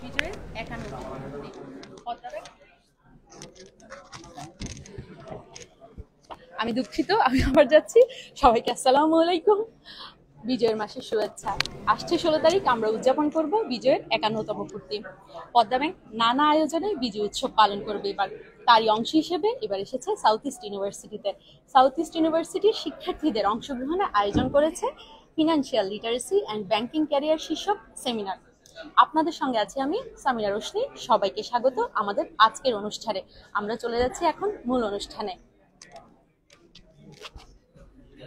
বিজয়ের একান্ন আমি দুঃখিত, আমি আবার যাচ্ছি। সবাইকে আসসালামু আলাইকুম। বিজয়ের মাসের শুভেচ্ছা। আসছে 16 তারিখ আমরা উদযাপন করব বিজয়ের 51তম পূর্তি। পদ্মা ব্যাংক নানা আয়োজনে বিজয় উৎসব পালন করবে এবার। তারই অংশ হিসেবে এবার এসেছে সাউথ ইস্ট ইউনিভার্সিটিতে। সাউথ ইস্ট ইউনিভার্সিটির শিক্ষার্থীদের অংশগ্রহণে আয়োজন করেছে financial literacy and banking career শীর্ষক সেমিনার। আপনাদের সঙ্গে আছি আমি সামিরা রোশনি। সবাইকে স্বাগত আমাদের আজকের অনুষ্ঠানে। আমরা চলে যাচ্ছি এখন মূল অনুষ্ঠানে।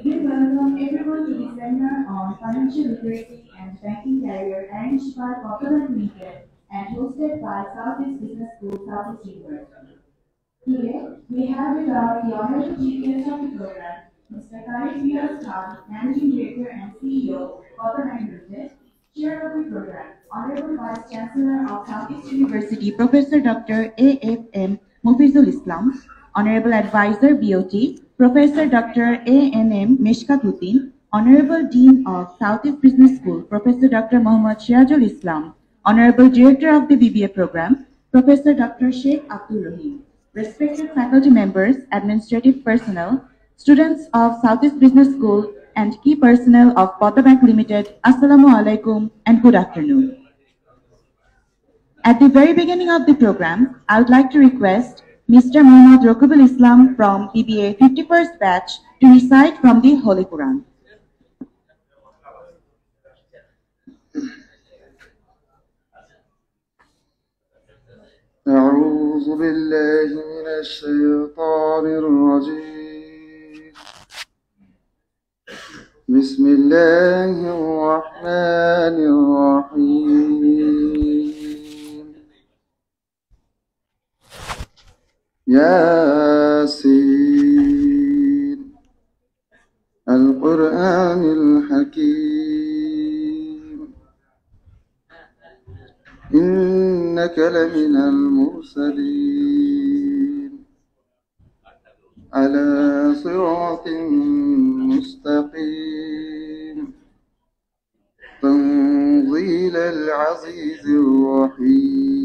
We welcome everyone to the seminar on financial literacy and banking career arranged by Popular Limited and hosted by Southeast Business School, Southeast University. Today, we have with us the honorable chief guest of the program, Mr. Tariq Riaz Khan, Managing Director and CEO, Popular Limited, Chair of the program, Honorable Vice Chancellor of Southeast University, Professor Dr. A.F.M. Mufizul Islam, Honorable Advisor, BOT, Professor Dr. A.N.M. Meshkatuddin, Honorable Dean of Southeast Business School, Professor Dr. Muhammad Shirajul Islam, Honorable Director of the BBA program, Professor Dr. Sheikh Abdul Rahim, respected faculty members, administrative personnel, students of Southeast Business School, and key personnel of Pata Bank Limited, Assalamu alaikum and good afternoon. At the very beginning of the program, I would like to request Mr. Muhammad Rokubul Islam from BBA 51st batch to recite from the Holy Quran. أعوذ بالله من الشيطان الرجيم. بسم الله الرحمن الرحيم. ياسين القرآن الحكيم إنك لمن المرسلين على صراط مستقيم تنزيل العزيز الرحيم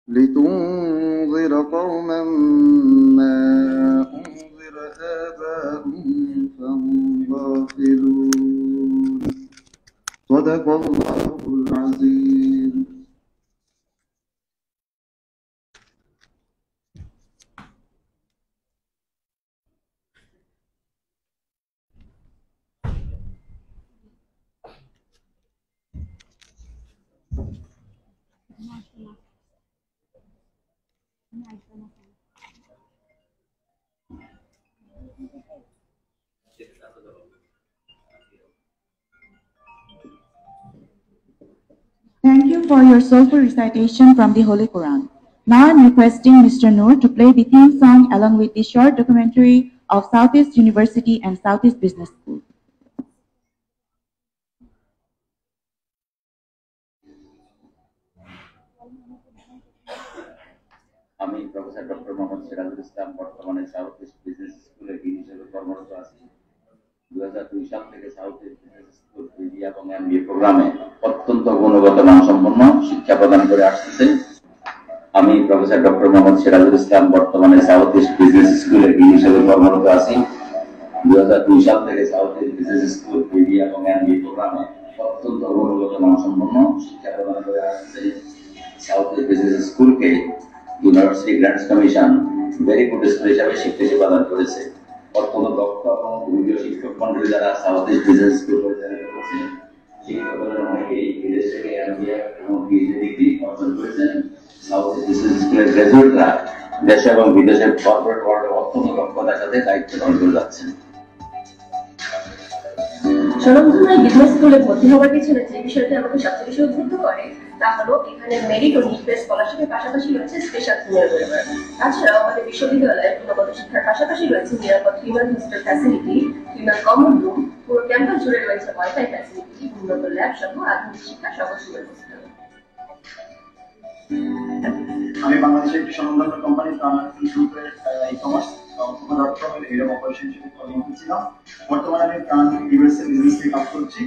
لتنذر قوما ما أنذر آباؤهم فهم غافلون صدق الله العظيم. Thank you for your soulful recitation from the Holy Quran. Now I'm requesting Mr. Noor to play the theme song along with the short documentary of Southeast University and Southeast Business School. আমি professor doctor Mohammad Sirajul Islam বর্তমানে south East business স্কুলের dean হিসেবে কর্মরত আছি। 2002 সাল থেকে south East business school বিবি এবং MBA প্রোগ্রামে অত্যন্ত গুণগত মানসম্পন্ন শিক্ষা প্রদান করে আসছে। আমি প্রফেসর ডক্টর মোহাম্মদ সিরাজুল ইসলাম বর্তমানে সাউথ ইস্ট বিজনেস স্কুলের ডিন হিসেবে কর্মরত আছি। 2002 সাল থেকে সাউথ ইস্ট বিজনেস স্কুল বিবি এবং এমবিএ প্রোগ্রামে অত্যন্ত গুণগত মানসম্পন্ন শিক্ষা প্রদান করে আসছে। সাউথ ইস্ট বিজনেস স্কুলকে University Grants Commission very good school হিসাবে স্বীকৃতি প্রদান করেছে। অত্যন্ত দক্ষ এবং অভিজ্ঞ শিক্ষক মন্ডলী যারা সাউথ ইস্ট বিজনেস স্কুল পরিচালনা করেছে, শিক্ষকদের অনেকেই বিদেশ থেকে এমবিএ এবং পিএইচডি ডিগ্রি অর্জন করেছেন। সাউথ ইস্ট বিজনেস স্কুলের গ্রাজুয়েটরা দেশে এবং বিদেশের কর্পোরেট ওয়ার্ল্ডে অত্যন্ত দক্ষতার সাথে দায়িত্ব পালন করে যাচ্ছেন। স্বনামধন্য বিজনেস স্কুলে ভর্তি হওয়ার পিছনে যে বিষয়টি আমাকে সবচেয়ে বেশি উদ্বুদ্ধ করে তা হলো এখানে মেরিট ও নিট স্কলারশিপের পাশাপাশি রয়েছে স্পেশাল সিনিয়র ওয়েভার। তাছাড়াও আমাদের বিশ্ববিদ্যালয়ে গুণগত শিক্ষার পাশাপাশি রয়েছে নিরাপদ human hostel facility, human common room, পুরো ক্যাম্পাস জুড়ে রয়েছে ওয়াইফাই ফ্যাসিলিটি, উন্নত ল্যাব সহ আধুনিক শিক্ষা সকল সুব্যবস্থা। আমি বাংলাদেশের একটি স্বনামধন্য কোম্পানি গ্রুপের ই-কমার্স হেড অফ অপারেশন হিসেবে কর্মরত ছিলাম। বর্তমানে আমি প্রাণ ইউএসএ বিজনেস থেকে কাজ করছি।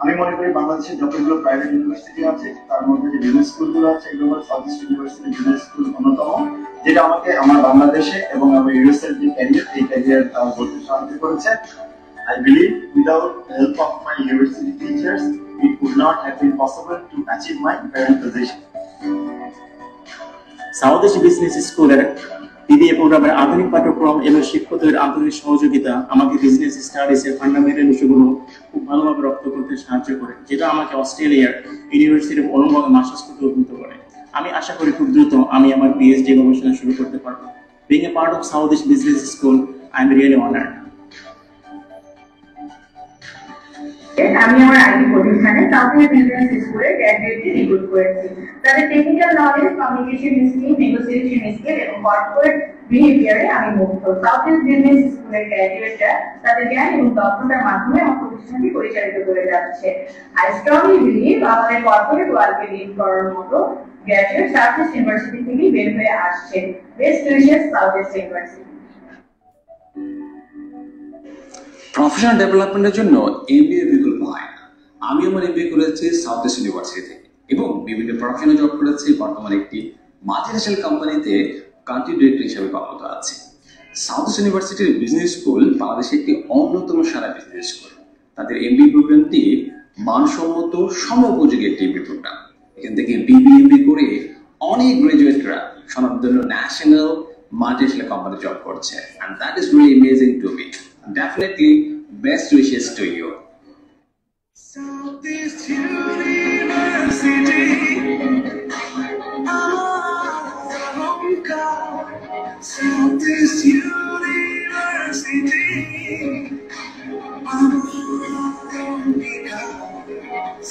আমি মনে করি বাংলাদেশের যতগুলো প্রাইভেট ইউনিভার্সিটি আছে তার মধ্যে যে বিজনেস স্কুলগুলো আছে এগুলো south East university business school অন্যতম, যেটা আমাকে আমার বাংলাদেশে এবং আমার ইউএসএর যে ক্যারিয়ার করতে সাহায্য করেছে। I believe without the help of my university teachers, it would not have been possible to achieve my current position. South East business স্কুলের বিবিএ প্রোগ্রামের আধুনিক পাঠ্যক্রম এবং শিক্ষকদের আন্তরিক সহযোগিতা আমাকে বিজনেস স্টাডিজের ফান্ডামেন্টাল বিষয়গুলো খুব ভালোভাবে রপ্ত করতে সাহায্য করে, যেটা আমাকে অস্ট্রেলিয়ার ইউনিভার্সিটির অনুমোদন মাস্টার্স করতে উদ্বুদ্ধ করে। আমি আশা করি খুব দ্রুত আমি আমার পিএইচডি গবেষণা শুরু করতে পারবো। Being a part of South East Business School, I am really honored. আমি আমার আইটি প্রতিষ্ঠানে সাউথ ইস্ট বিজনেস স্কুলে গ্র্যাজুয়েটলি রিক্রুট করেছি। তাদের technical knowledge, communication skill, negotiation skill এবং কর্পোরেট বিহেভিয়ারে আমি মুগ্ধ। সাউথ ইস্ট বিজনেস স্কুলের গ্র্যাজুয়েটরা তাদের জ্ঞান এবং দক্ষতার মাধ্যমে আমার প্রতিষ্ঠানটি পরিচালিত করে যাচ্ছে। আই স্ট্রংলি বিলিভ আমাদের কর্পোরেট ওয়ার্ল্ডকে লিড করার মতো গ্র্যাজুয়েট সাউথ ইস্ট ইউনিভার্সিটি থেকে বের হয়ে আসছে। Best wishes south East university. Professional ডেভেলপমেন্টের জন্য এমবিএ বিকল্প হয় না। আমি আমার এমবিএ করেছি সাউথ ইস্ট ইউনিভার্সিটি থেকে এবং বিভিন্ন প্রফেশনে জব করেছি। বর্তমানে একটি মাল্টিন্যাশনাল কোম্পানিতে কান্ট্রি ডিরেক্টর হিসেবে কর্মরত আছি। সাউথ ইস্ট ইউনিভার্সিটির বিজনেস স্কুল বাংলাদেশের একটি অন্যতম সেরা বিজনেস স্কুল। তাদের এমবিএ প্রোগ্রামটি মানসম্মত সময়োপযোগী একটি এমবিএ প্রোগ্রাম। এখান থেকে বিবিএমবি করে অনেক গ্রাজুয়েটরা স্বনামধন্য ন্যাশনাল মাল্টিন্যাশনাল কোম্পানি জব করছে, and that is really amazing to me. Definitely best wishes to you. South East University, South East University,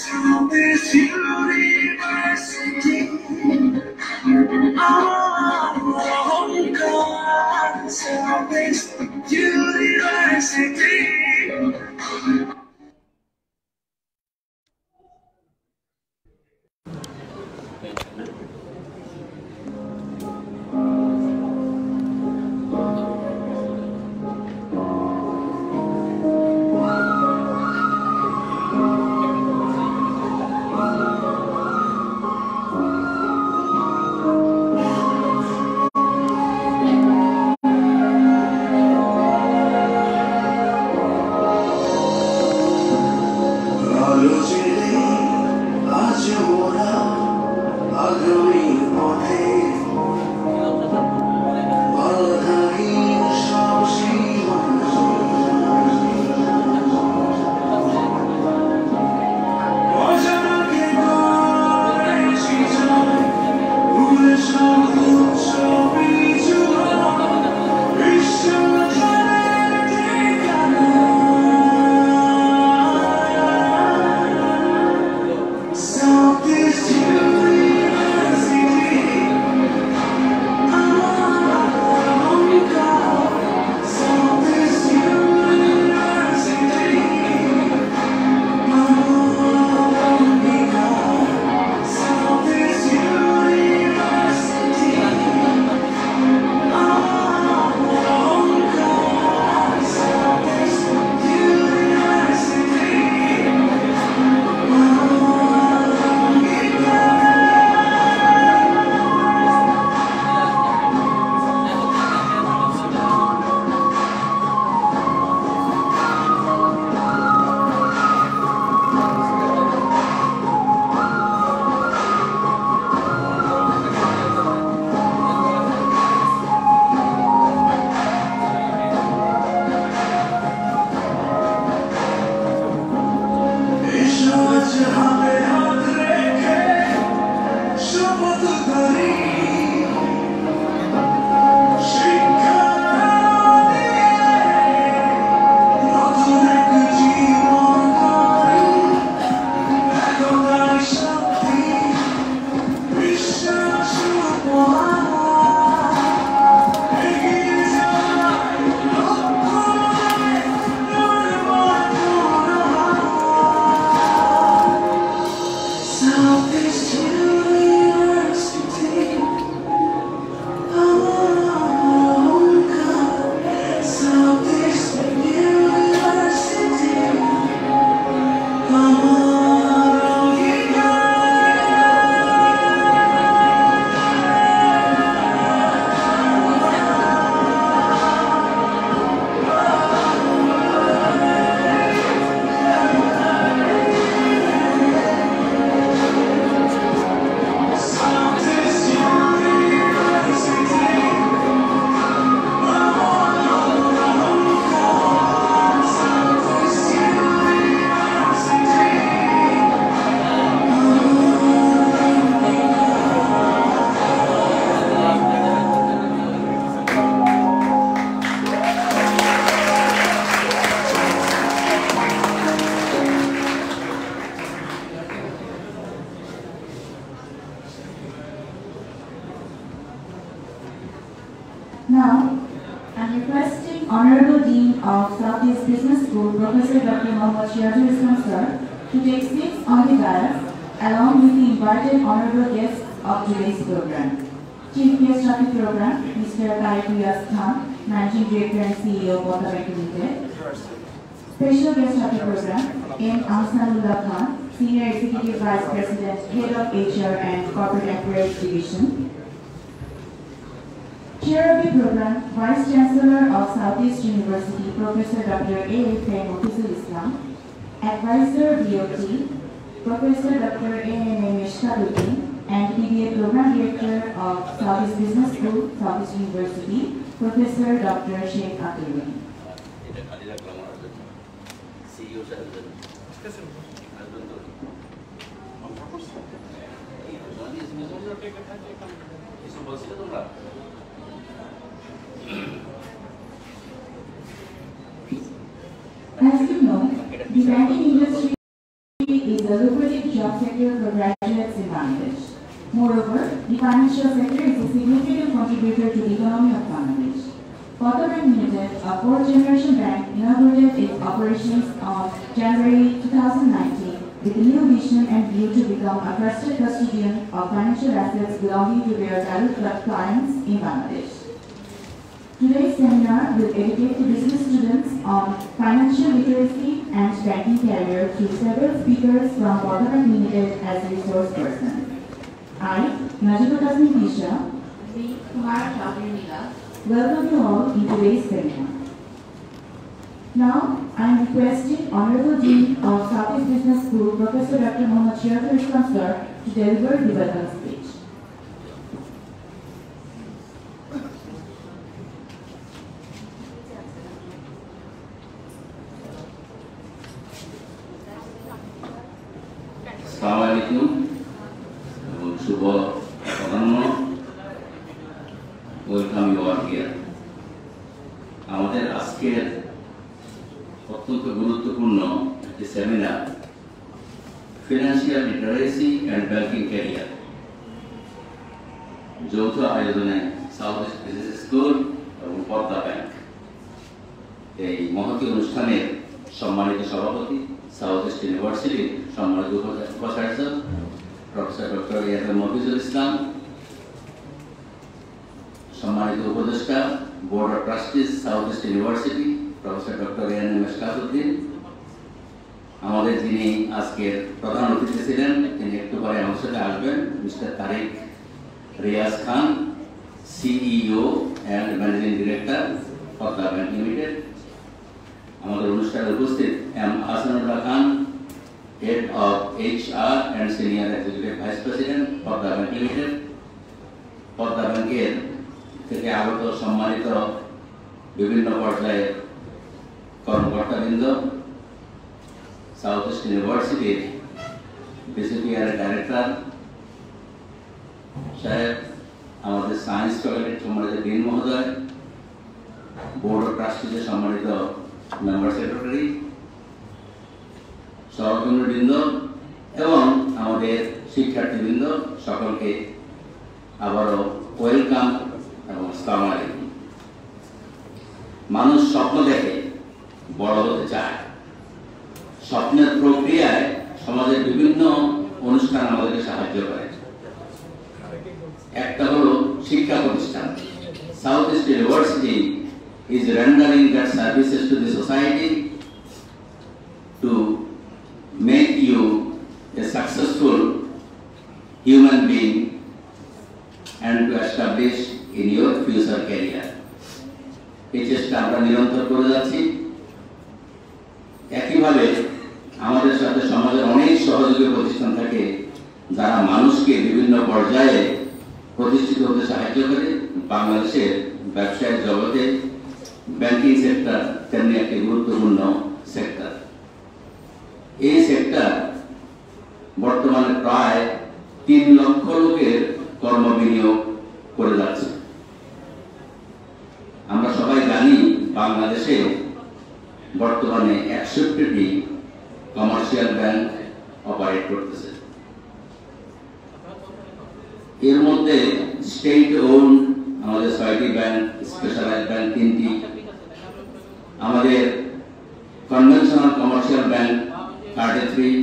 South East University, South East University. requesting Honorable Dean of Southeast Business School, Professor Dr. Mohammad Shihadul Islam sir, to take seats on the dais along with the invited honorable guests of today's program. Chief guest of the program, Mr. Tariq Riyaz Khan, Managing Director and CEO of Podda Bank Limited. Special guest of the program, M. Ahsanullah Khan, Senior Executive Vice President, Head of HR and Corporate Affairs Division. Chair of the program, Vice Chancellor of Southeast University, Professor Dr. A. F. Mofizul Islam. Advisor DOT, Professor Dr. A. N. Meshkaduddin, and PBA Program Director of Southeast Business School, Southeast University, Professor Dr. Sheikh Akhilin. As you know, the banking industry is a lucrative job sector for graduates in Bangladesh. Moreover, the financial sector is a significant contributor to the economy of Bangladesh. Podda Bank Limited, a fourth-generation bank, inaugurated its operations on January 2019 with a new vision and view to become a trusted custodian of financial assets belonging to their valued clients in Bangladesh. Today's seminar will educate the business students on financial literacy and banking career through several speakers from Podda Bank Limited as a resource person. I, Najibul Tasnim Isha, V. Kumar Chaudhary Nila, welcome you all in today's seminar. Now, I am requesting Honorable Dean of Southeast Business School, Professor Dr. Mohammad Shihadul Islam sir, to deliver the welcome speech. Assalamualaikum এবং শুভ অপরাহ্ন। Welcome you all here. আমাদের আজকের অত্যন্ত গুরুত্বপূর্ণ একটি seminar, financial literacy and banking career, যৌথ আয়োজনে সাউথ ইস্ট বিজনেস স্কুল এবং পদ্মা ব্যাংক। এই মহতী অনুষ্ঠানের সম্মানিত সভাপতি, সাউথ ইস্ট ইউনিভার্সিটির সম্মানিত উপাচার্য professor doctor A F Mofizul Islam, সম্মানিত উপদেষ্টা board of trustees South East University professor doctor A N Meshkatuddin, আমাদের যিনি আজকের প্রধান অতিথি ছিলেন, তিনি একটু পরে আমার সাথে আসবেন, mister Tariq Riaz Khan, CEO and managing director Padma bank limited. আমাদের অনুষ্ঠানে উপস্থিত M Ahsanullah Khan, head of HR and senior executive vice president Padma bank limited. পদ্মা ব্যাংকের থেকে আগত সম্মানিত বিভিন্ন পর্যায়ের কর্মকর্তাবৃন্দ, সাউথ ইস্ট ইউনিভার্সিটির বিসিপিআর ডাইরেক্টর সাহেব, আমাদের সায়েন্স ফ্যাকাল্টির সম্মানিত ডিন মহোদয়, বোর্ড অফ ট্রাস্টিজের সম্মানিত মেম্বার সেক্রেটারি, সহকর্মীবৃন্দ এবং আমাদের শিক্ষার্থীবৃন্দ, সকলকে আবারও ওয়েলকাম এবং আসসালামু আলাইকুম। মানুষ স্বপ্ন দেখে, বড় হতে চায়। স্বপ্নের প্রক্রিয়ায় সমাজের বিভিন্ন অনুষ্ঠান আমাদেরকে সাহায্য করে। একটা হলো শিক্ষা প্রতিষ্ঠান। South East university is rendering their services to the society to make you a successful human being and to establish in your future career. এই চেষ্টা আমরা নিরন্তর করে যাচ্ছি। একইভাবে আমাদের সাথে সমাজের অনেক সহযোগী প্রতিষ্ঠান থাকে যারা মানুষকে বিভিন্ন পর্যায়ে প্রতিষ্ঠিত হতে সাহায্য করে। বাংলাদেশের ব্যবসায়ের জগতে ব্যাংকিং সেক্টর তেমনি একটি গুরুত্বপূর্ণ সেক্টর। এই সেক্টর বর্তমানে প্রায় 3 লক্ষ লোকের কর্মবিনিয়োগ করে যাচ্ছে। আমরা সবাই জানি বাংলাদেশে বর্তমানে 61টি কমার্শিয়াল ব্যাংক অপারেট করতেছে। এর মধ্যে স্টেট ওন আমাদের 6টি ব্যাংক, স্পেশালাইজড ব্যাংক 3টি, আমাদের কনভেনশনাল কমার্শিয়াল ব্যাংক 33,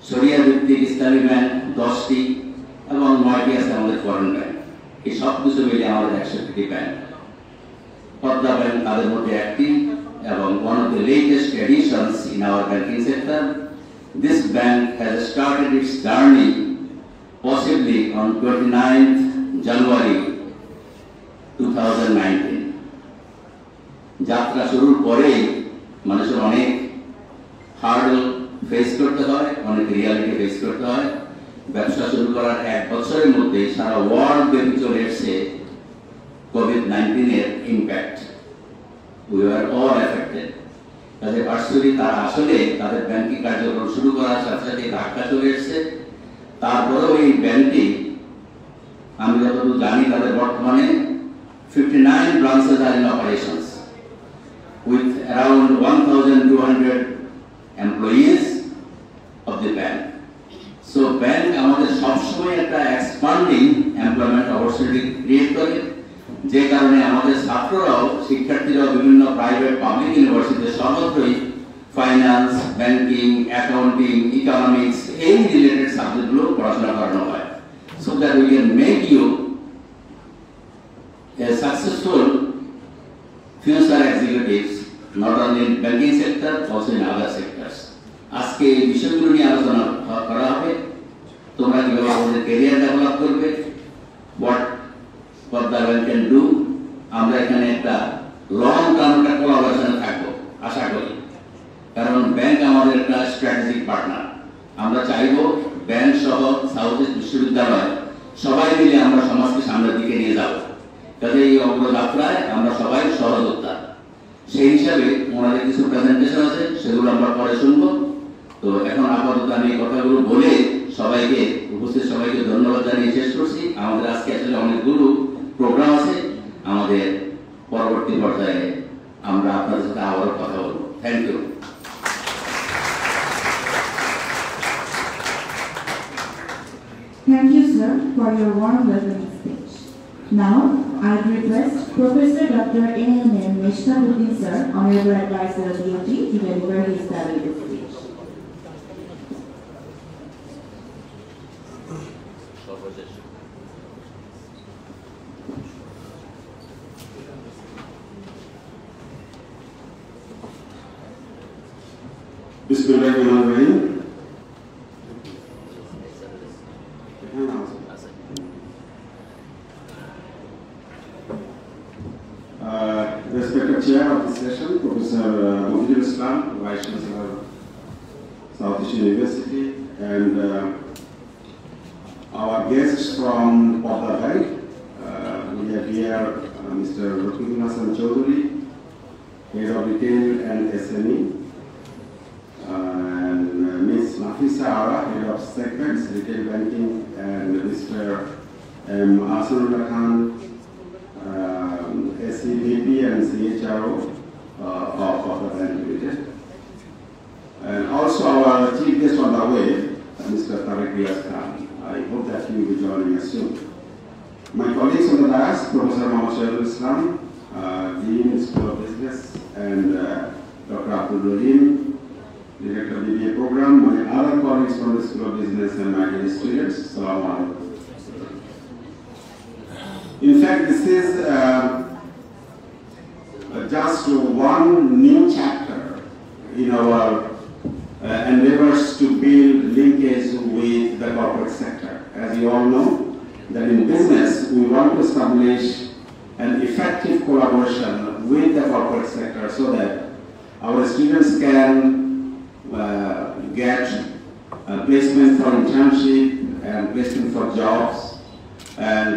শরিয়া ভিত্তিক ইসলামী ব্যাংক 10টি এবং 9টি আছে আমাদের ফরেন ব্যাংক। এই সব কিছু মিলে আমাদের 100টি ব্যাংক। পদ্মা ব্যাংক তাদের মধ্যে একটি এবং one of the latest additions in our banking sector. This bank has started its journey possibly on 29th January 2019. যাত্রা শুরুর পরেই মানুষের অনেক হার্ডল ফেস করতে হয়, অনেক রিয়ালিটি ফেস করতে হয়। ব্যবসা শুরু করার 1 বছরের মধ্যে সারা ওয়ার্ল্ড ব্যাপী চলে এসেছে কোভিড-19 এর impact. We were all affected. তাদের পার্সোনালি তারা আসলে তাদের ব্যাংকিং কার্যক্রম শুরু করার সাথে সাথে ধাক্কা চলে এসেছে। তারপরেও এই ব্যাংকটি আমি যতটুকু জানি তাদের বর্তমানে 59 branches are in operations with around 1,200 employees of the bank. So bank আমাদের সবসময় একটা এক্সপান্ডিং এমপ্লয়মেন্ট অপরচুনিটি ক্রিয়েট করে, যে কারণে আমাদের ছাত্ররাও শিক্ষার্থীরাও বিভিন্ন প্রাইভেট পাবলিক ইউনিভার্সিটিতে সর্বত্রই ফাইন্যান্স, ব্যাংকিং, অ্যাকাউন্টিং, ইকোনমিক্স এই রিলেটেড সাবজেক্টগুলো পড়াশোনা করানো হয়, so that we can make you a successful future executives not only in banking sector also in other sectors. আজকে এই বিষয়গুলো নিয়ে আলোচনা করা হবে। তোমরা কিভাবে আমাদের ক্যারিয়ার ডেভেলপ করবে, what Padma Bank can do. আমরা এখানে একটা লং টার্ম একটা কোলাবোরেশনে থাকবো আশা করি, কারণ ব্যাংক আমাদের একটা স্ট্র্যাটেজিক পার্টনার। আমরা চাইবো ব্যাংক সহ সাউথ ইস্ট বিশ্ববিদ্যালয় সবাই মিলে আমরা সমাজকে সামনের দিকে নিয়ে যাব, যাতে এই অগ্রযাত্রায় আমরা সবাই সহযোগিতা। সেই হিসাবে ওনাদের কিছু প্রেজেন্টেশন আছে, সেগুলো আমরা পরে শুনবো। তো এখন আপাতত আমি এই কথাগুলো বলে সবাইকে উপস্থিত সবাইকে ধন্যবাদ জানিয়ে শেষ করছি। আমাদের আজকে আসলে অনেকগুলো প্রোগ্রাম আছে, আমাদের পরবর্তী পর্যায়ে আমরা আপনাদের সাথে আবারও কথা বলবো। Thank you. Thank you, sir, for your warm welcoming speech. Now, I request Professor Dr. A.N.M. Mishtabuddin, sir, Honorable Advisor of DOT, to deliver his valuable speech. Bismillahirrahmanirrahim. Respected Chair of the session, Professor Mufidul Islam, Vice Chancellor, Southeast University, and our guests from Padma Bank. We have here Mr. Rukmul Hasan Chaudhary, Head of Retail and SME, and Ms. Nafisa Ara, Head of Segments, Retail Banking, and Mr. Asanullah Khan, SCVP and CHRO of Padma Bank Limited. And also our chief guest on the way, Mr. Tariq Riaz Khan. I hope that he will be joining us soon. My colleagues on the dais, Professor Mohammad Shahidul Islam, Dean, School of Business, and Dr. Abdul Rahim, Director of BBA Program, my other colleagues from the School of Business, and my dear students. Assalamu alaikum. In fact, this is just one new chapter in our endeavors to build linkage with the corporate sector. As you all know, that in business we want to establish an effective collaboration with the corporate sector so that our students can get placement for internship and placement for jobs, and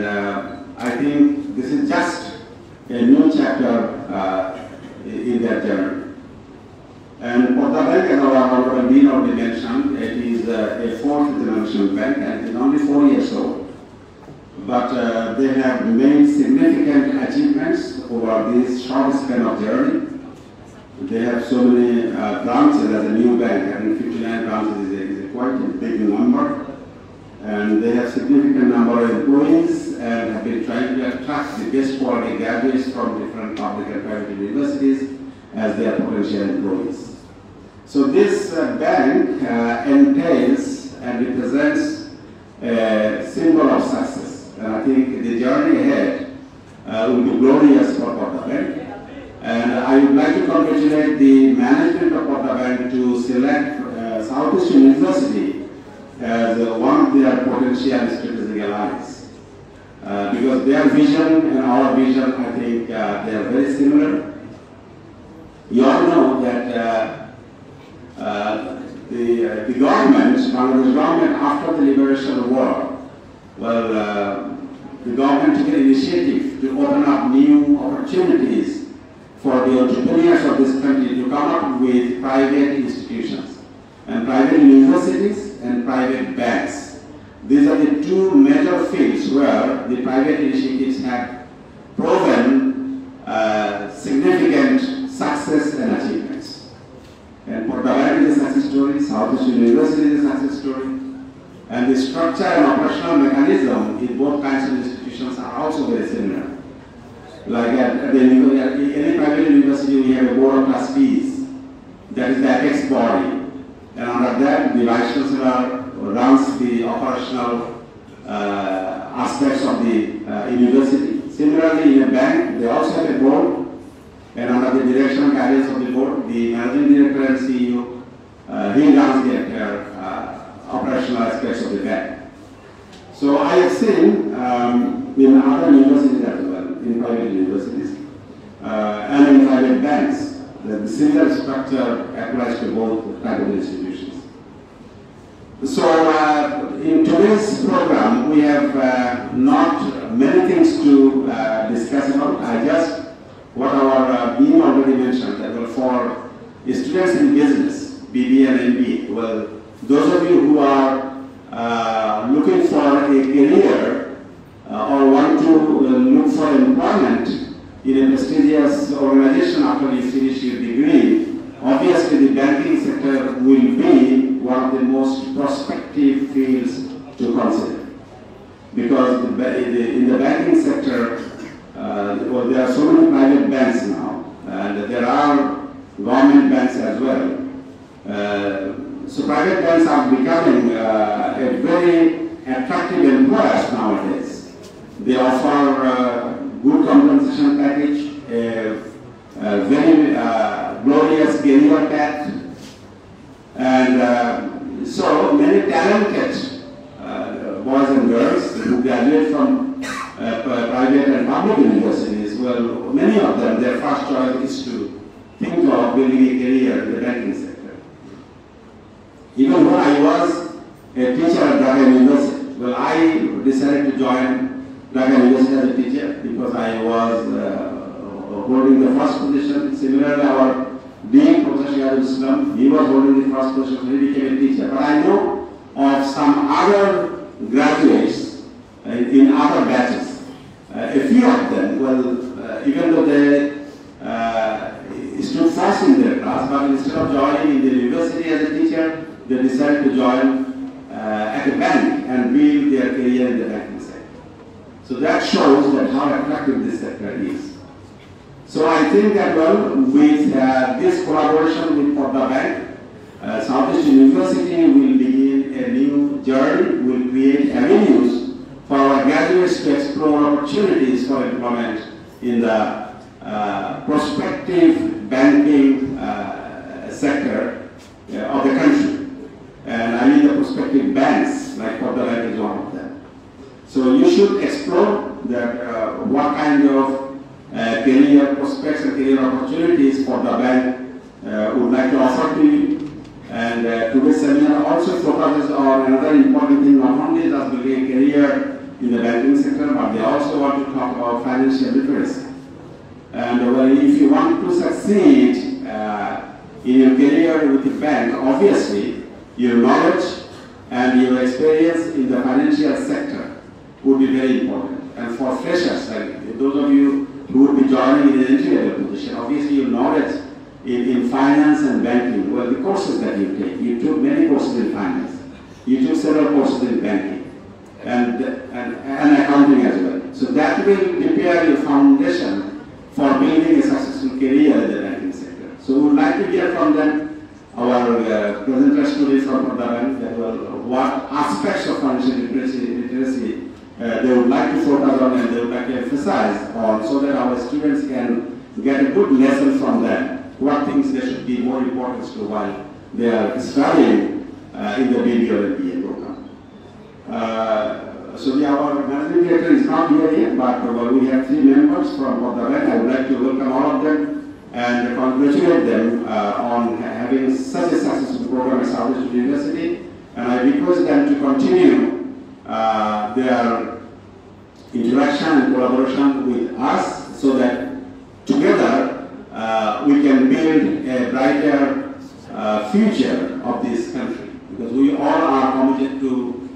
I think this is just a new chapter in that journey. And Padma Bank, as our Honorable Dean already mentioned, it is a fourth generation bank and it is only 4 years old. But they have made significant achievements over this short span of journey. They have so many branches as a new bank. I think 59 branches is quite a big number. And they have significant number of employees and have been trying to attract the best quality graduates from different public and private as their potential employees. So this bank entails and represents a symbol of success. And I think the journey ahead will be glorious for Porda Bank. And I would like to congratulate the management of Porda Bank to select Southeastern University as one of their potential strategic allies. Because their vision and our vision, I think they are very similar. You all know that the government, Bangladesh government, after the liberation war, well, the government took an initiative to open up new opportunities for the entrepreneurs of this country to come up with private institutions and private universities and private banks. These are the two major fields where the private initiatives have proven significant success and achievements. And Porda Bank is a success story, Southeastern University is a success story, and the structure and operational mechanism in both kinds of institutions are also very similar. Like at any private university, we have a board of trustees, that is the apex body, and under that, the vice chancellor runs the operational aspects of the university. Similarly, in a bank, they also have a board, and under the direction and guidance of the board, the managing director and CEO, he runs the entire operational aspects of the bank. So I have seen in other universities as well, in private universities, and in private banks, that the similar structure applies to both private institutions. So in today's program, we have not many things to discuss about. I just, what our Dean already mentioned, that well, for students in business, BBA and MBA, well, those of you who are looking for a career or want to look for employment in a prestigious organization after you finish your degree, obviously the banking sector will be one of the most prospective fields to consider. Because in the banking sector, well, there are so many private banks now, and there are government banks as well. So private banks are becoming a very attractive employers nowadays. They offer good compensation package, a very glorious career path, and so many talented boys and girls who graduate from private and public universities, well, many of them, their first choice is to think of building a career in the banking sector. Even when I was a teacher at Dhaka University, well, I decided to join Dhaka University as a teacher because I was holding the first position. Similarly, our Dean, Professor Shahidul Islam, he was holding the first position, so he became a teacher. But I know of some other graduates in other batches. A few of them, well, even though they stood first in their class, but instead of joining in the university as a teacher, they decided to join at a bank and build their career in the banking sector. So that shows that how attractive this sector is. So I think that, well, with this collaboration with Porda Bank, Southeastern University will begin a new journey, will create avenues for our graduates to explore opportunities for employment in the prospective banking sector of the country. And I mean the prospective banks, like Porda Bank is one of them. So you should explore that, what kind of career prospects and career opportunities Porda Bank would like to offer to you. And today's seminar also focuses on another important thing, not only does building a career in the banking sector, but they also want to talk about financial literacy. And well, if you want to succeed in your career with the bank, obviously your knowledge and your experience in the financial sector would be very important. And for freshers, like those of you who would be joining in an entry-level position, obviously your knowledge in finance and banking, well, the courses that you take, you took many courses in finance, you took several courses in banking, and accounting as well. So that will prepare your foundation for building a successful career in the banking sector. like to hear from them, our present testimony from Pradhan, that what aspects of financial literacy they would like to focus on and they would like to emphasize on, so that our students can get a good lesson from them. What things they should be more important to while they are studying in the BB or BA program. So our managing director is not here yet, but we have 3 members from Pradhan. I would like to welcome all of them and congratulate them on having such a successful program at Southeast University. And I request them to continue their interaction and collaboration with us, so that together we can build a brighter future of this country. Because we all are committed to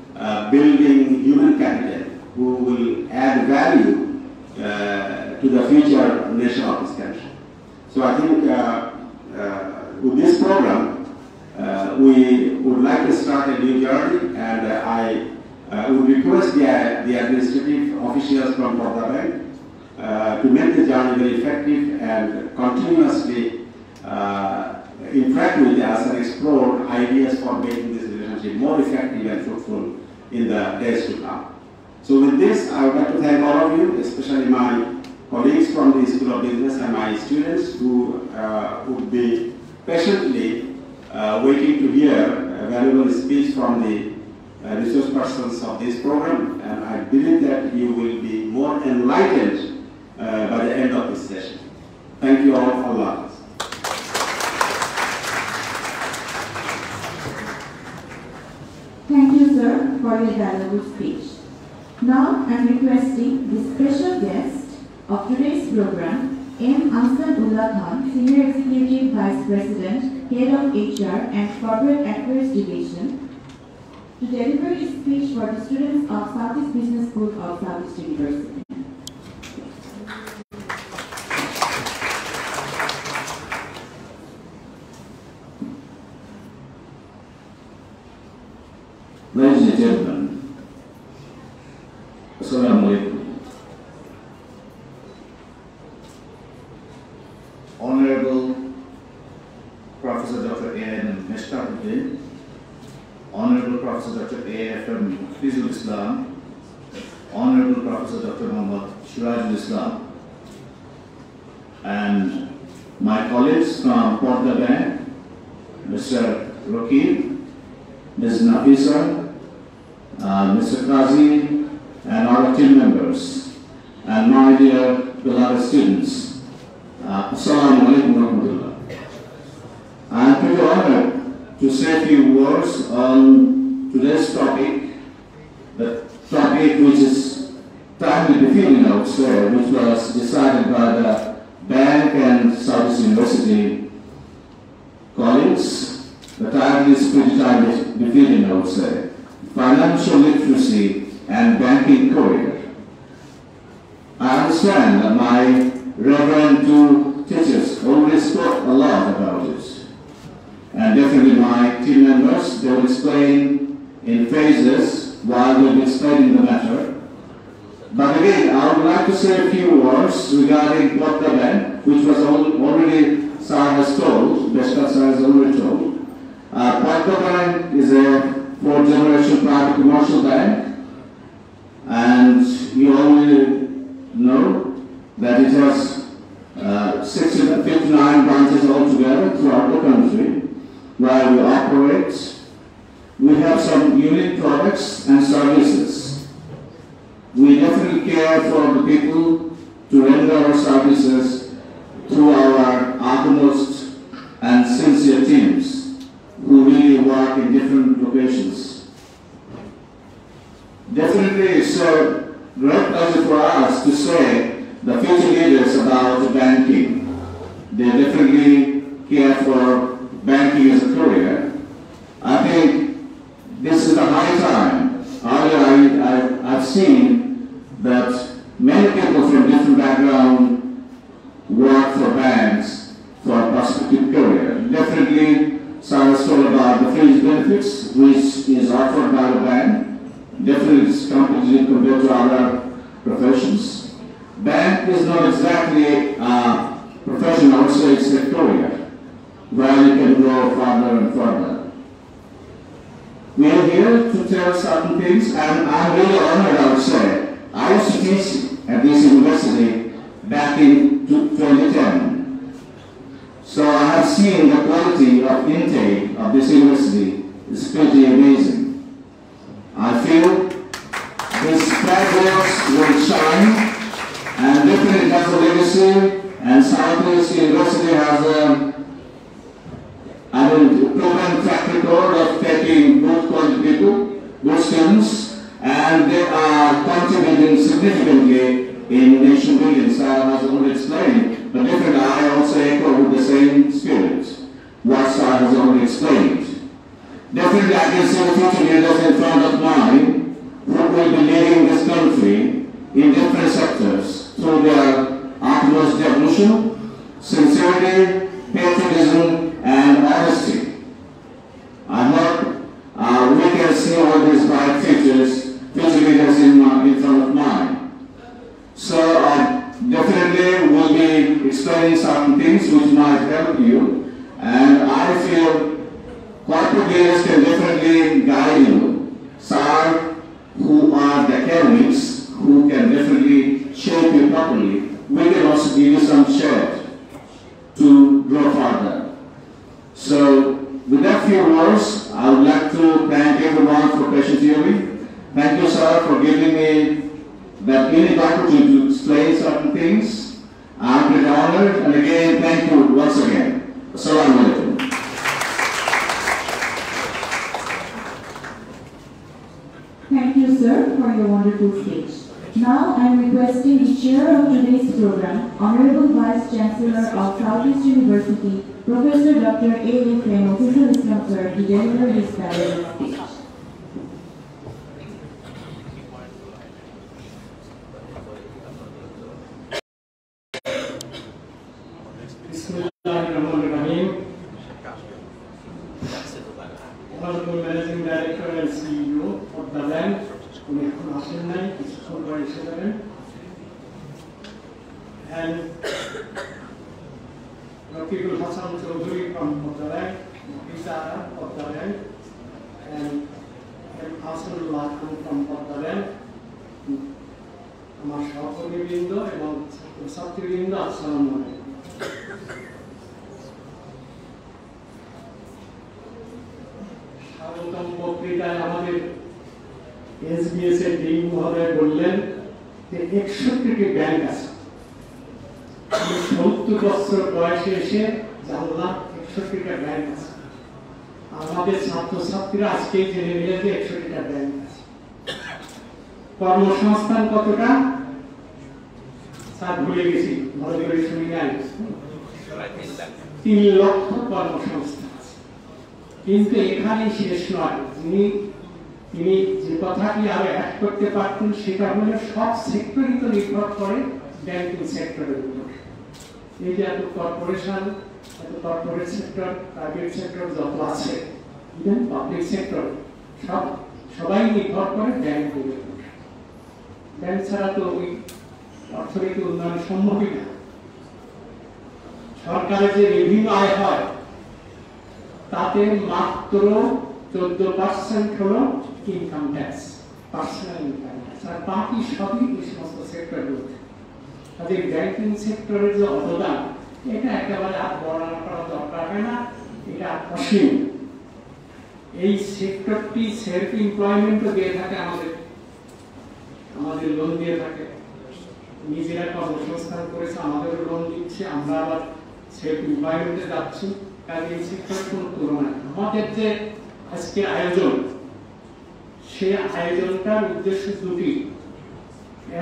building human capital who will add value to the future nation of this country. So I think with this program, we would like to start a new journey, and I would request the administrative officials from Pradhan to make the journey very effective and continuously interact with us and explore ideas for making this relationship more effective and fruitful in the days to come. So with this, I would like to thank all of you, especially my colleagues from the School of Business and my students who would be patiently waiting to hear a valuable speech from the resource persons of this program, and I believe that you will be more enlightened by the end of this session. Thank you all for allowing us. Thank you, sir, for your valuable speech. Now I'm requesting the special guest of today's program, M. Ahsan Ullah Khan, Senior Executive Vice President, Head of HR and Corporate Affairs Division, to deliver his speech for the students of Southeast Business School of Southeast University. Ladies and gentlemen, Assalamu alaikum. Honorable Professor Dr. A.N. Meshtaquddin, Honorable Professor Dr. A.F.M. Hafizul Islam, Honorable Professor Dr. Muhammad Shirajul Islam, and my colleagues from Pradhan, Mr. Rakib, Ms. Nafisa, Mr. Qazi, and our team members, and my dear beloved students. Assalamu alaikum wa rahmatullah. I am pretty honored to say a few words on today's topic, the topic which is timely befitting, I would say, which was decided by the Bank and Southeast University colleagues. The title is pretty timely befitting, I would say. Financial literacy and banking career. I understand that my Reverend two teachers already spoke a lot about it. And definitely my team members, they will explain in phases while they'll be explaining the matter. But again, I would like to say a few words regarding Pradhan, which was already Sir has told, Beshkar Sir has already told. Pradhan is a 4th generation private commercial bank, and you already know that it has 59 branches altogether throughout the country where we operate. We have some unique products and services. We definitely care for the people to render our services through our utmost and sincere teams who really work in different locations. Definitely it's a great pleasure for us to say the future leaders about banking. They definitely care for banking as a career. I think this is the high time. Earlier I've seen that many people from different backgrounds work for banks for a prospective career. Definitely, Sarah told about the fringe benefits which is offered by the bank. Definitely it's competitive compared to other professions. Bank is not exactly a profession, I would say it's a career. go further and further. We are here to tell certain things, and I'm really honored, I would say. I used to teach at this university back in 2010. So I have seen the quality of intake of this university is pretty amazing. I feel these graduates will shine, and definitely has a legacy, and Southeast University has a proven track record of taking good quality people, good students, and they are contributing significantly in nation building. Sir has already explained, but definitely I also echo with the same spirit, what Sir has already explained. Definitely I can see the future leaders in front of mine who will be leading this country in different sectors through their utmost devotion, sincerity, patriotism, and honesty. I hope we can see all these bright future leaders in front of mine. So definitely we'll be explaining certain things which might help you, and I feel corporate leaders can definitely guide you. Sir, who are the academics, who can definitely shape you properly, we can also give you some shade to grow further. So, with that few words, I would like to thank everyone for patiently hearing. Thank you, sir, for giving me that unique opportunity to explain certain things. I'm pretty honored, and again, thank you once again. Assalamu alaikum. Thank you, sir, for your wonderful speech. Now I am requesting the chair of today's program, Honorable Vice Chancellor of Southeast University, Professor Dr. A.F. Mofizul Islam sir, to deliver his valuable speech. Bismillahirrahmanirrahim. Honorable Managing Director and CEO of the bank, and Rafiqul Hasan Chaudhary from Portaland, Isara Portaland, and Hasan Lakun from Portaland. আমার সহকর্মীবৃন্দ এবং ছাত্রীবৃন্দ, আসসালামু আলাইকুম। স্বাগতম বক্তৃতায় আমাদের SBS এর dean মহোদয় বললেন যে 61টি ব্যাংক আছে। আমি 70 বছর বয়সে এসে জানলাম 61টা ব্যাংক আছে। আমাদের ছাত্রছাত্রীরা আজকেই জেনে নিলেন যে 61টা ব্যাংক আছে। কর্মসংস্থান কতটা স্যার ভুলে গেছি, ভালো করে শুনি নাই। 3 লক্ষ কর্মসংস্থান আছে। কিন্তু এখানে শেষ নয়। তিনি যে কথাটি আরো অ্যাড করতে পারতেন সেটা হলো সব সেক্টরই তো নির্ভর করে ব্যাংকিং সেক্টরের উপর। এই যে এত কর্পোরেশন, এত কর্পোরেট সেক্টর, প্রাইভেট সেক্টর যত আছে, ইভেন পাবলিক সেক্টর, সবাই নির্ভর করে ব্যাংকের উপর। ব্যাংক ছাড়া তো ওই অর্থনীতি উন্নয়ন সম্ভবই না। সরকারের যে রেভিনিউ আয় হয় তাতে মাত্র 14% হলো income tax, personal income tax, আর বাকি সবই এই সমস্ত সেক্টরগুলোতে। কাজে ব্যাংকিং সেক্টরের যে অবদান, এটা একেবারে আর বর্ণনা করা দরকার হয় না, এটা অসীম। এই সেক্টরটি সেলফ এমপ্লয়মেন্টও দিয়ে থাকে, আমাদের লোন দিয়ে থাকে, নিজেরা কর্মসংস্থান করেছে, আমাদের লোন দিচ্ছে, আমরা আবার সেলফ এমপ্লয়মেন্টে যাচ্ছি। কাজে এই সেক্টর কোনো তুলনা নেই। আমাদের যে আজকে আয়োজন, সেই আয়োজনটার উদ্দেশ্য দুটি।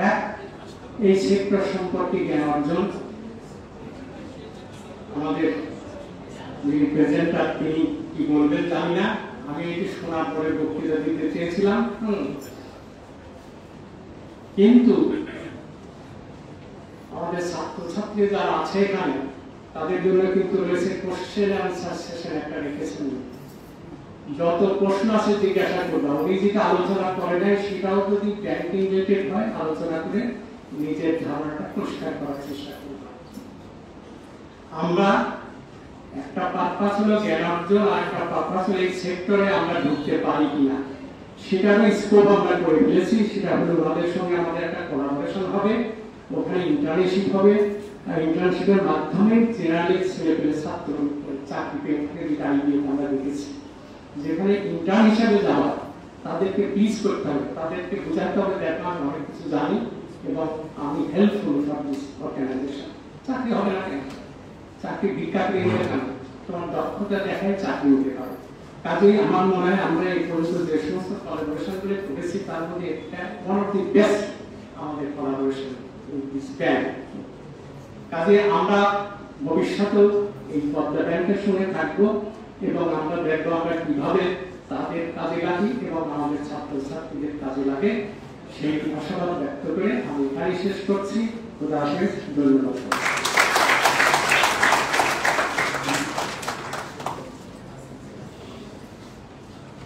এক, এই সেক্টর সম্পর্কে জ্ঞান অর্জন। আমাদের যিনি প্রেজেন্টার তিনি কি বলবেন জানি না, আমি এটি শোনার পরে বক্তৃতা দিতে চেয়েছিলাম, কিন্তু আমাদের ছাত্রছাত্রী যারা আছে এখানে তাদের জন্য কিন্তু রয়েছে কোশ্চেন অ্যান্সার সেশন একটা রেখেছেন। যত প্রশ্ন আছে জিজ্ঞাসা করবে, উনি যেটা আলোচনা করে নেয় সেটাও যদি ব্যাংকিং রিলেটেড হয় আলোচনা করে নিজের ধারণাটা পরিষ্কার করার চেষ্টা করব। আমরা একটা পারপাস হলো জ্ঞান অর্জন, আর একটা পারপাস হলো এই সেক্টরে আমরা ঢুকতে পারি কিনা সেটারও স্কোপ আমরা করে ফেলেছি। সেটা হলো ওনাদের সঙ্গে আমাদের একটা কোলাবোরেশন হবে, ওখানে ইন্টার্নশিপ হবে, আর ইন্টার্নশিপের মাধ্যমে জেনারেলি ছেলেপেলে ছাত্র চাকরি পেয়ে থাকে, যেটা আইডিয়া আমরা দেখেছি। যেখানে ইন্টার্ন হিসাবে যাওয়া তাদেরকে পিচ করতে হবে, তাদেরকে বোঝাতে হবে দেখো আমি অনেক কিছু জানি এবং আমি হেল্পফুল ফর দিস অর্গানাইজেশন। চাকরি হবে না কেন, চাকরি ভিক্ষা পেয়ে গেলে কেন, তোমার দক্ষতা দেখায় চাকরি হতে পারে। কাজেই আমার মনে হয় আমরা এই পর্যন্ত যে সমস্ত কোলাবোরেশন গুলো করেছি তার মধ্যে একটা ওয়ান অফ দি বেস্ট আমাদের কোলাবোরেশন দিস ব্যাংক। কাজে আমরা ভবিষ্যতেও এই পদ্মা ব্যাংকের সঙ্গে থাকবো এবং আমরা দেখবো আমরা কিভাবে তাদের কাজে লাগি এবং আমাদের ছাত্রছাত্রীদের কাজে লাগে। সেই আশাবাদ ব্যক্ত করে আমি এখানেই শেষ করছি। খোদা হাফেজ, ধন্যবাদ।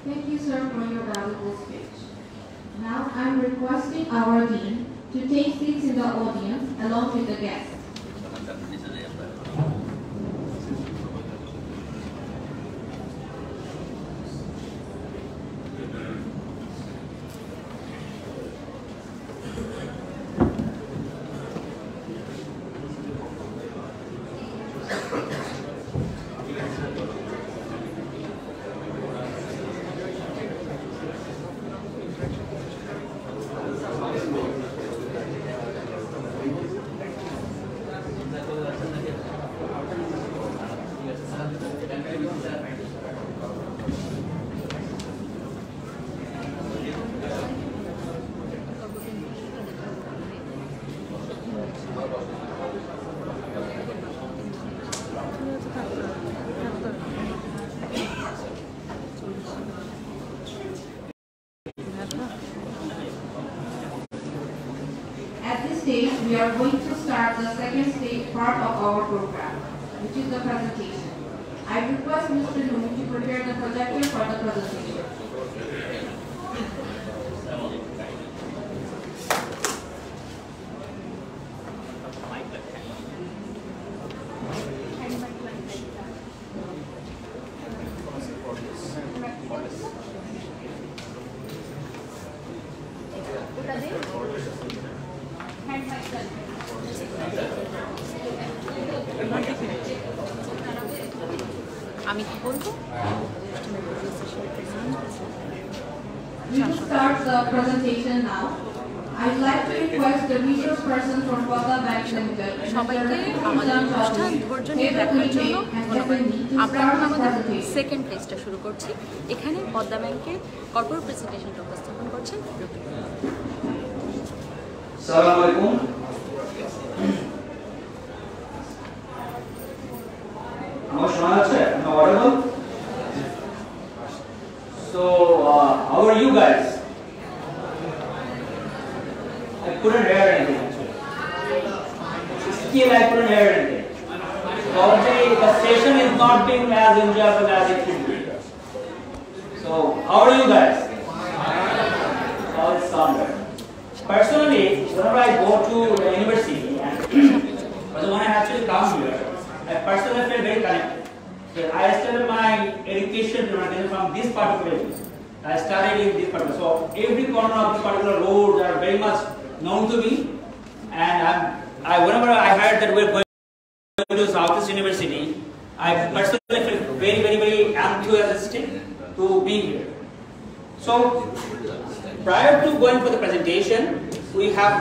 Thank you, sir, for your valuable speech. Now I'm requesting our dean to take seats in the audience along with the guests. At this stage, we are going to start the second stage part of our program, which is the presentation. I request Mr. Noor to prepare the projector for the presentation. আমি কি বলবো? We will start the presentation now. I'd like to request the resource person from Pata Bank Limited. সবাইকে আমাদের অনুষ্ঠান ধৈর্য নিয়ে দেখার জন্য ধন্যবাদ। আমরা এখন আমাদের সেকেন্ড টেস্টটা শুরু করছি। এখানে পদ্মা ব্যাংকের কর্পোরেট প্রেজেন্টেশনটা উপস্থাপন করছেন রফিক। আসসালামু আলাইকুম। আমার শোনা যাচ্ছে? আমি audible? So, how are you guys? I couldn't hear anything actually. Still I couldn't hear anything. Probably the session is not being as enjoyable as it should be. So, how are you guys? How is sound? Personally, whenever I go to the university and when I actually come here, I personally feel very connected. I started my education from this particular area. I started in this particular. So every corner of this particular roads are very much known to me. And whenever I heard that we're going to Southeast University, I personally feel very, very, very enthusiastic to be here. So prior to going for the presentation, we have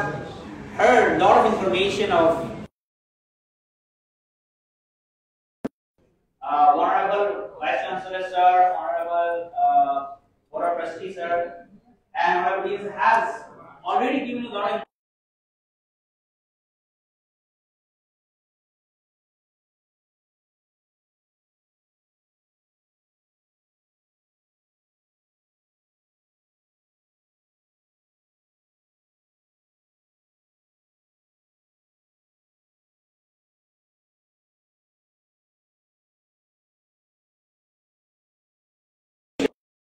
heard a lot of information of Honorable Vice Chancellor Sir, Honorable Board of Trustees Sir, and Honorable Dean has already given a lot of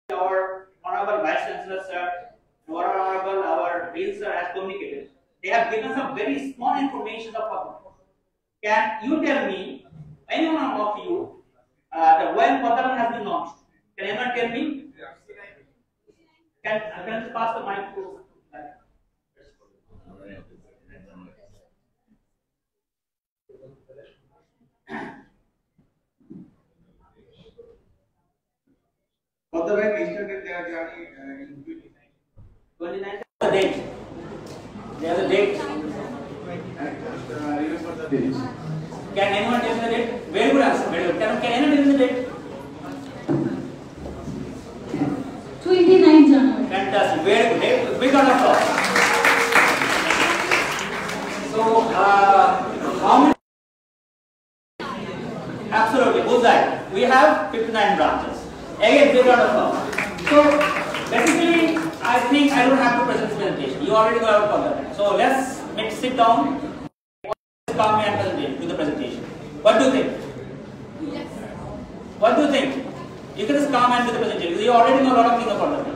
our Honorable Vice Chancellor Sir, what Honorable our Dean Sir has communicated. They have given some very small information of public. Can you tell me, anyone of you, when Padma has been launched? Can anyone tell me? Can I pass the mic to? For the bank, they started their journey in 29th the date. There's a date. Remember the date. Can anyone tell me the date? Very good answer. Very good. Can anyone tell me the date? 29 January. Fantastic. Very good. Big round of applause. So, how many? Absolutely. Bullseye. We have 59 branches. Again, big round of applause. So, basically, I think I don't have to present this presentation. You already know about that. So, let's sit down. Come and do the presentation. What do you think? Yes. What do you think? You can just come and do the presentation. You already know a lot of things about that.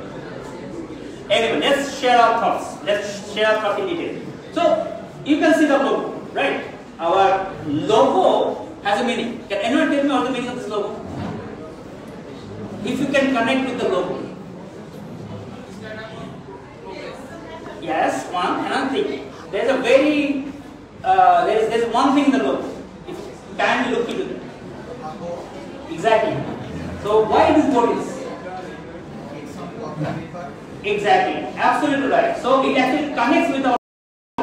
Anyway, let's share our thoughts. Let's share our thoughts in detail. So, you can see the logo, right? Our logo has a meaning. Can anyone tell me what the meaning of this logo? If you can connect with the logo. Yes, one. Another thing. There's a very there's one thing in the logo. If you can look into it. Exactly. So why this board is? Exactly. Absolutely right. So it actually connects with our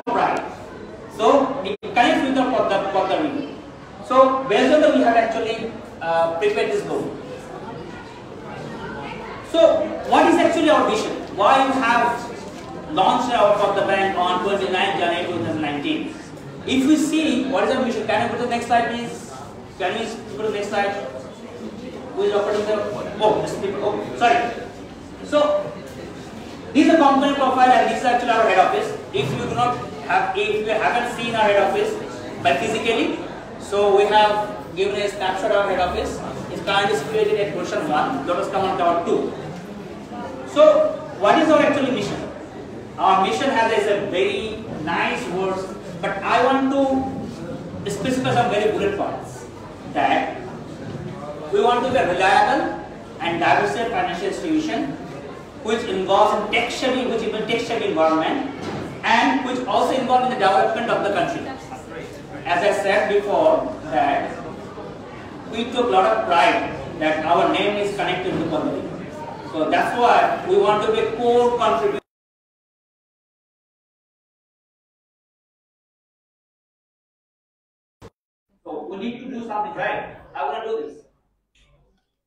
pride. So it connects with the region. So based on that we have actually prepared this logo. So what is actually our vision? Why we have launched our Padma Bank on 29 January 2019? If we see what is our mission, can I put the next slide please? Can we put the next slide? Who is operating the sorry. So this is a company profile and this is actually our head office. If you haven't seen our head office by physically, so we have given a snapshot of our head office. It's currently situated at Gulshan 1, Lotus Common Tower 2. So what is our actually mission? Our mission has a very nice words, but I want to specify some very bullet points. That we want to be a reliable and diversified financial institution which involves in tech-savvy environment and which also involved in the development of the country. As I said before, that we took a lot of pride that our name is connected to Padma. So that's why we want to be a core contributor. So we need to do something right. How will I do this?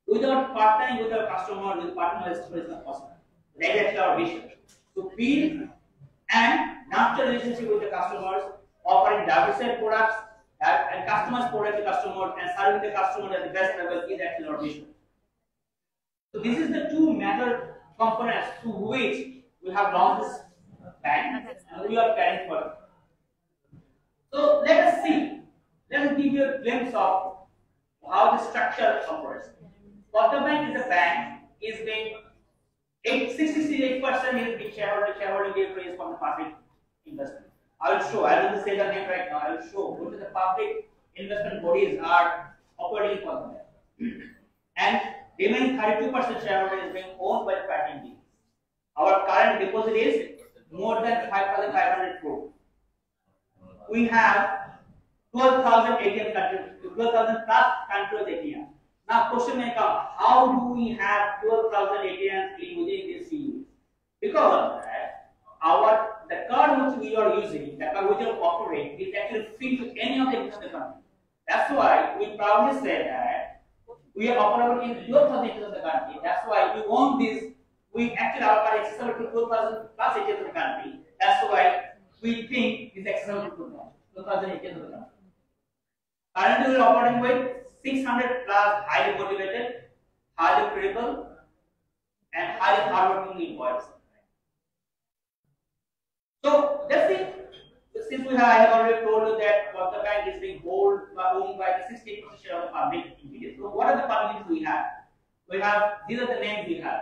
Without partnering with our customer, with partner is not possible. That is our vision. To build and nurture relationship with the customers, offering diversified products and customers product to customers and serving the customer at the best level is actually our vision. So this is the two major components to which we have launched this bank and we are carrying forward. So let us see. Let us give you a glimpse of how the structure operates. Padma Bank is a bank, is being 68% is being shareholding is from the public investment. I will show, I will say the name right now, I will show which the public investment bodies are operating for them. And remaining 32% shareholding is being owned by the private entities. Our current deposit is more than 5,500 crore. We have 12,000 ATM countries, 12,000 plus controlled ATM. Now question may come, how do we have 12,000 ATMs within this CU? Because of that, the card which we are using, the card which we operate, is actually free to any of the entities in the country. That's why we proudly say that we are operating in 12,000 entities in the country. That's why we own this. We actually our card accessible to 12,000 plus entities in the country. That's why we think it's accessible to 12,000 entities in the country. Currently, we are operating with 600 plus highly motivated, highly critical, and highly hardworking employees. So let's see. Since I have already told you that Padma Bank is being owned by the 60% share of the public entities. So what are the public entities we have? We have, these are the names we have.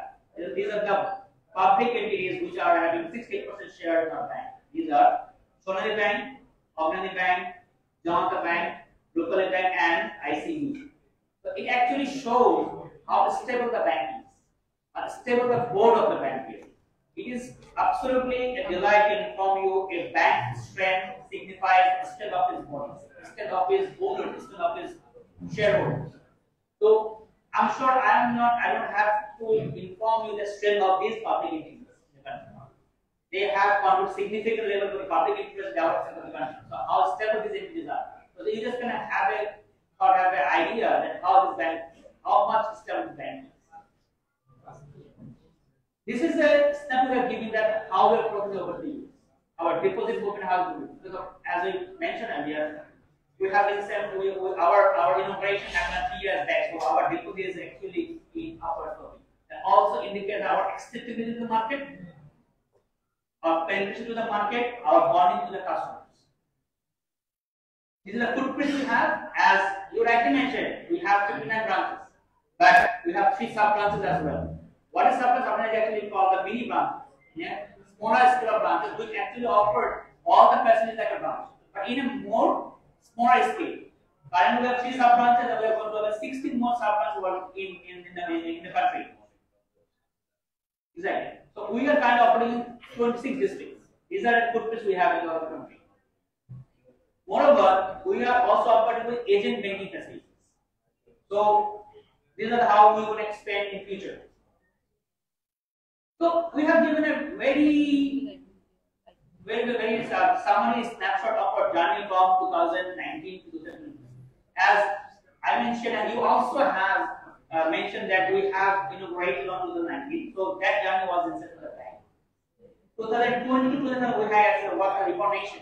These are the public entities which are having 68% share in our bank. These are Sonali Bank, Agnani Bank, Jamata Bank, Local Bank, and ICB. So it actually shows how stable the bank is, how stable the board of the bank is. It is absolutely a delight to inform you a bank's strength signifies the strength of its bodies, the strength of its owners, the strength of its shareholders. So I'm sure I don't have to inform you the strength of these public entities in the country. They have come to significant level of public interest development of the country. So how stable these entities are. So you just gonna have an idea that how this bank, how much stable this bank is. This is a step we have given that how we are progressing over the years. Our deposit movement has been, because as I mentioned earlier, we have been our inauguration happened 3 years back, so our deposit is actually in upward sloping. And also indicate our acceptability to the market, our penetration to the market, our bonding to the customers. This is the footprint we have. As you rightly mentioned, we have 59 branches, but we have 3 sub branches as well. What is sub branch is actually called the mini branches, smaller scale of branches, which actually offer all the facilities like a branch, but in a more smaller scale. Currently, we have 3 sub branches, and we are going to have 16 more sub branches in the country. Exactly. So we are kind of operating in 26 districts. These are the footprints we have in our country. Moreover, we are also operating with agent banking facilities. So these are how we will expand in future. So we have given a very summary snapshot of our journey from 2019 to 2020. As I mentioned, and you also have mentioned that we have inaugurated on 2019. So that journey was in the bank. 2020 to 2020 we had what reformation.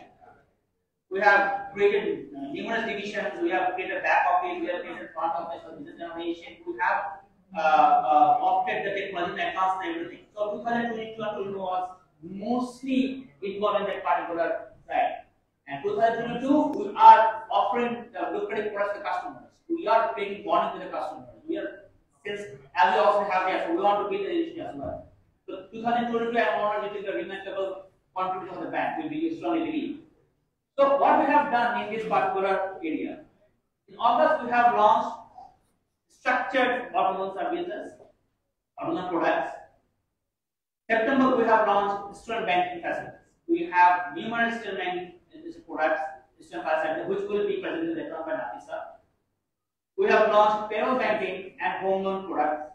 We have created numerous divisions. We have created back office. We have created front office for business generation. We have opted the technology and advanced and everything. So 2022 was mostly involved in that particular side. And 2022 we are offering lucrative products to customers. We are creating bonding with the customers. We are, since as we also have here, so we want to build the industry as well. So 2022 I want to give a remarkable contribution of the bank. We strongly believe. So what we have done in this particular area, in August we have launched structured auto loan services, auto loan products. September we have launched student banking facilities. We have numerous student banking products, student facilities, which will be presented later on by Nafisa. We have launched payroll banking and home loan products.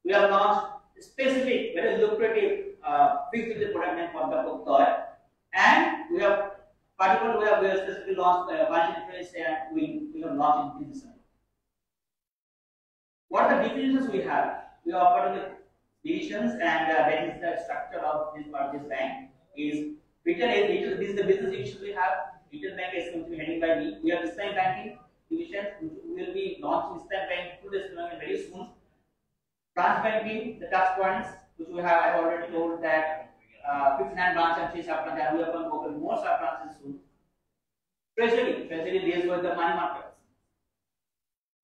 We have launched specific, very lucrative fixed deposit product named Padma Toy, and we have specifically launched financial interest and we have launched in December. What are the divisions we have? We are operating with divisions, and that is the structure of this bank. Is retail. This is the business division we have. Retail bank is going to be headed by me. We have Islamic banking division, which will be launching Islamic bank through this very soon. Branch banking, the touch points, which we have. I have already told that 59 branches and 3 sub branches, and we are going to open more sub branches soon. Treasury deals with the money markets.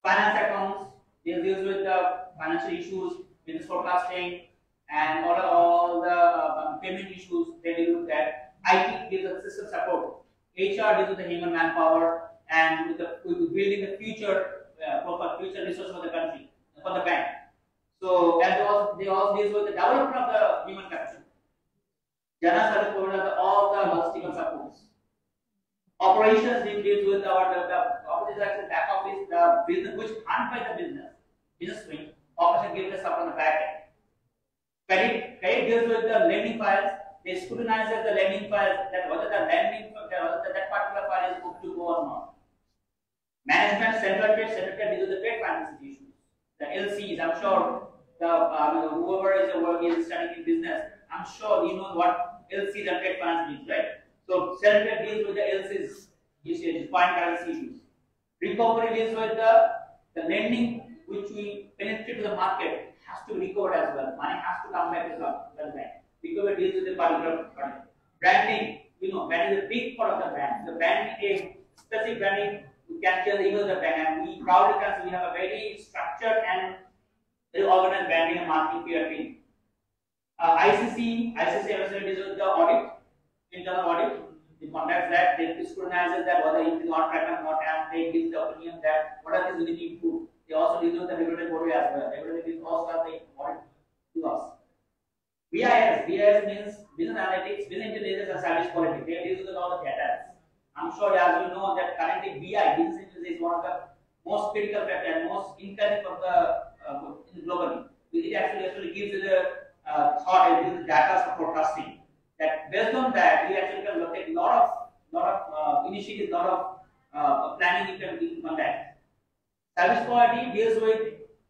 Finance accounts deals with the financial issues, business forecasting, and all the payment issues. They deal with that. IT gives us system support. HR deals with the human manpower and with building the future future resource for the country, for the bank. So and they also deals with the development of the human capital. Jana Service provides all the logistical supports. Operations deals with the office action, back office, the business which run by the business wing. Operation gives the support on the back end. Credit deals with the lending files. They scrutinize the lending files, that whether the lending that particular file is booked to go or not. Management, central trade deals with the trade finance issues. The LCs, I'm sure whoever is studying in business, I'm sure you know what LCs and trade finance means, right? So central trade deals with the LCs usage, foreign currency issues. Recovery deals with the lending which we penetrate to the market has to be recovered as well. Money has to come back to the bank. Recovery deals with the particular product. Branding, branding is a big part of the brand. The branding is specific branding to capture the image of the brand, and we proudly can say we have a very structured and very organized branding and marketing PR team. ICC deals with the audit, internal audit. It conducts that, it scrutinizes that whether it is on track or not, and they give the opinion that what are things we need to improve. They also deal with the regulatory body as well. Regulatory also have the audit to us. BIS means business analytics, business intelligence and service quality. They deal with all the data. I'm sure as you know that currently BI, business intelligence, is one of the most critical factor and most important for the globally. It actually gives you the thought and gives the data for forecasting. That based on that, you actually can look at lot of initiatives, lot of planning you can conduct. Service quality deals with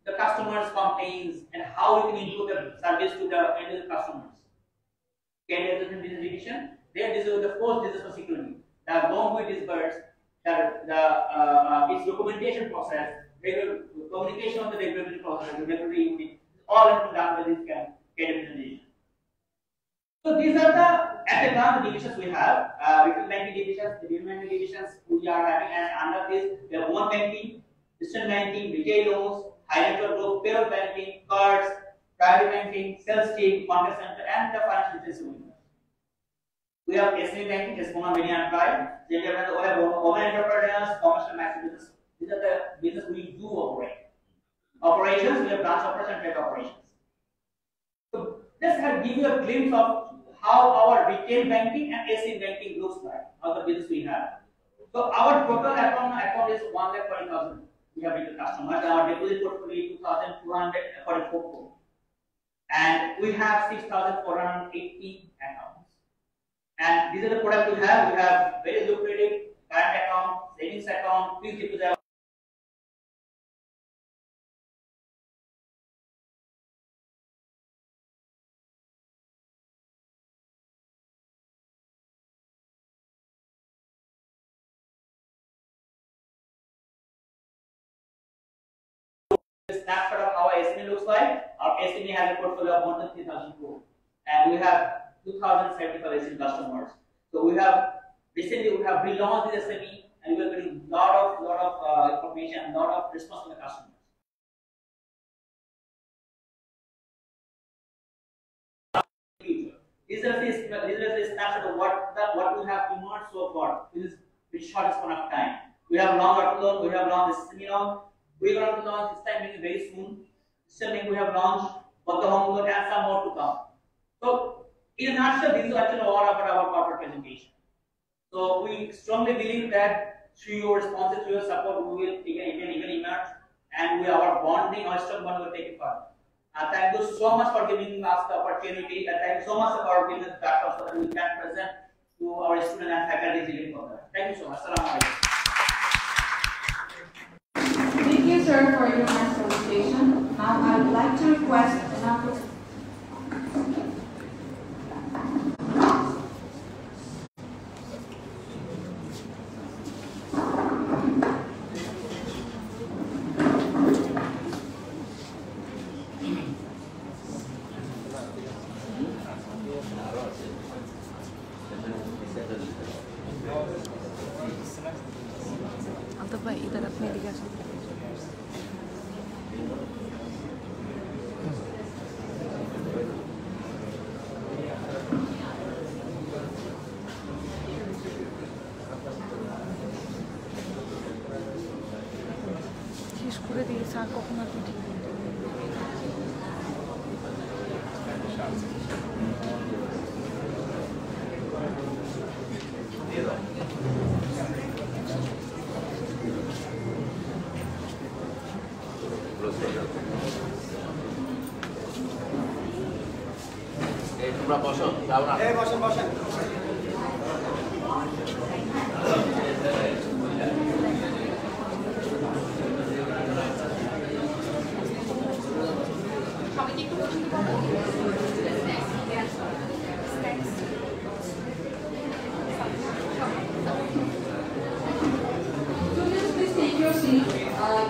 the customers' complaints and how we can improve the service to the end customers. Career business division, they deal with the post-disaster security. The long we disperse, its documentation process, communication of the regulatory process, regulatory unit, all have to be done by this career business division. So these are the at a glance divisions we have. Retail banking divisions, the deal banking divisions we are having, and under this we have open banking, distant banking, retail loans, high net worth group, payroll banking, cards, private banking, sales team, contact center, and the financial institutions. We have SME banking, small and medium enterprise. Then we have women entrepreneurs, commercial maxi business. These are the business we do operate. Operations, we have branch operations, trade operations. So this has give you a glimpse of how our retail banking and SME banking looks like, how the business we have. So our total account is 1,40,000. We have retail customers. Our deposit portfolio is 2,244 crore, and we have 6,480 accounts. And these are the products we have. We have very lucrative current account, savings account, fixed deposit. Snapshot of how our SME looks like. Our SME has a portfolio of more than 3,000 crore, and we have 2,075 SME customers. So we have recently relaunched this SME, and we are getting lot of information, lot of response from the customers. This is a snapshot of what we have emerged so far in this shortest amount of time. We have launched loan, we have launched SME loan. We are going to launch this time very soon. This we have launched Baka Home Loan and some more to come. So, in a nutshell, this is actually all about our corporate presentation. So, we strongly believe that through your responses, through your support, we will even emerge, and our bonding, our strong bond will take it further. Thank you so much for giving us the opportunity, and thank you so much for giving us the platform so that we can present to our students and faculty even further. Thank you so much. Assalamu alaikum. Thank you, sir, for your nice presentation. Now, I would like to request an opportunity.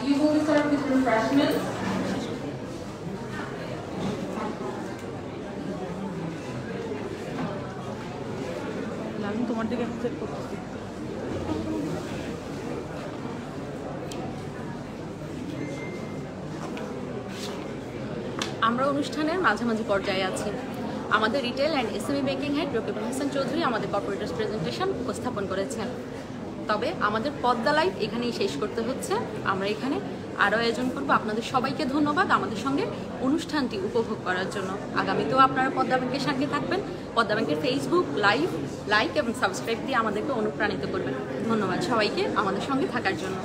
You will start with refreshments. আমরা অনুষ্ঠানের মাঝামাঝি পর্যায়ে আছি। আমাদের retail and SME banking head Rakibul Hasan Chowdhury আমাদের কর্পোরেটর্স presentation উপস্থাপন করেছেন। তবে আমাদের পদ্মা লাইভ এখানেই শেষ করতে হচ্ছে। আমরা এখানে আরও আয়োজন করব। আপনাদের সবাইকে ধন্যবাদ আমাদের সঙ্গে অনুষ্ঠানটি উপভোগ করার জন্য। আগামীতেও আপনারা পদ্মা ব্যাংকের সঙ্গে থাকবেন। পদ্মা ব্যাংকের ফেসবুক লাইক এবং সাবস্ক্রাইব দিয়ে আমাদেরকে অনুপ্রাণিত করবেন। ধন্যবাদ সবাইকে আমাদের সঙ্গে থাকার জন্য।